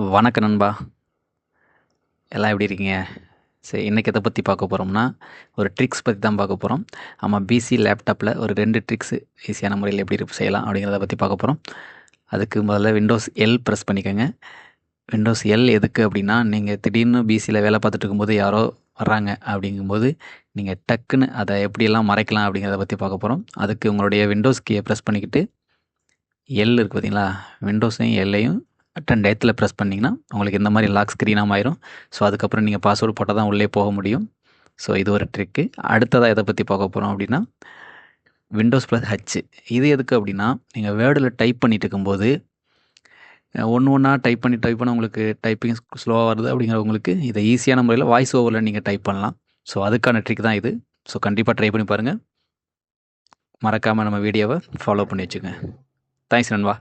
வணக்கம் நண்பா. எல்லாம் எப்படி இருக்கீங்க? சரி, இன்றைக்கி எதை பற்றி பார்க்க போகிறோம்னா, ஒரு ட்ரிக்ஸ் பற்றி தான் பார்க்க போகிறோம். ஆமாம், பிசி லேப்டாப்பில் ஒரு 2 ட்ரிக்ஸு ஈஸியான முறையில் எப்படி செய்யலாம் அப்படிங்கிறத பற்றி பார்க்க போகிறோம். அதுக்கு முதல்ல விண்டோஸ் எல் ப்ரெஸ் பண்ணிக்கோங்க. விண்டோஸ் எல் எதுக்கு அப்படின்னா, நீங்கள் திடீர்னு பிசியில் வேலை பார்த்துட்டு இருக்கும்போது யாரோ வர்றாங்க அப்படிங்கும்போது, நீங்கள் டக்குன்னு அதை எப்படியெல்லாம் மறைக்கலாம் அப்படிங்கிறத பற்றி பார்க்க போகிறோம். அதுக்கு உங்களுடைய விண்டோஸ் கீயை ப்ரெஸ் பண்ணிக்கிட்டு, எல் இருக்குது பார்த்தீங்களா, விண்டோஸையும் எல்லையும் அட்டன் டயத்தில் ப்ரெஸ் பண்ணிங்கன்னா உங்களுக்கு இந்த மாதிரி லாக் ஸ்க்ரீனாக ஆயிரும். ஸோ அதுக்கப்புறம் நீங்கள் பாஸ்வேர்டு போட்டால் தான் உள்ளே போக முடியும். ஸோ இது ஒரு ட்ரிக்கு. அடுத்ததாக எதை பற்றி பார்க்க போகிறோம் அப்படின்னா, விண்டோஸ் ப்ளஸ் ஹச். இது எதுக்கு அப்படின்னா, நீங்கள் வேர்டில் டைப் பண்ணிட்டு இருக்கும்போது ஒன்று ஒன்றா டைப் பண்ண உங்களுக்கு டைப்பிங் ஸ்லோவாக வருது அப்படிங்கிறவங்களுக்கு இதை ஈஸியான முறையில் வாய்ஸ் ஓவரில் நீங்கள் டைப் பண்ணலாம். ஸோ அதுக்கான ட்ரிக் தான் இது. ஸோ கண்டிப்பாக ட்ரை பண்ணி பாருங்கள். மறக்காமல் நம்ம வீடியோவை ஃபாலோ பண்ணி வச்சுங்க. தேங்க்ஸ் நண்பா.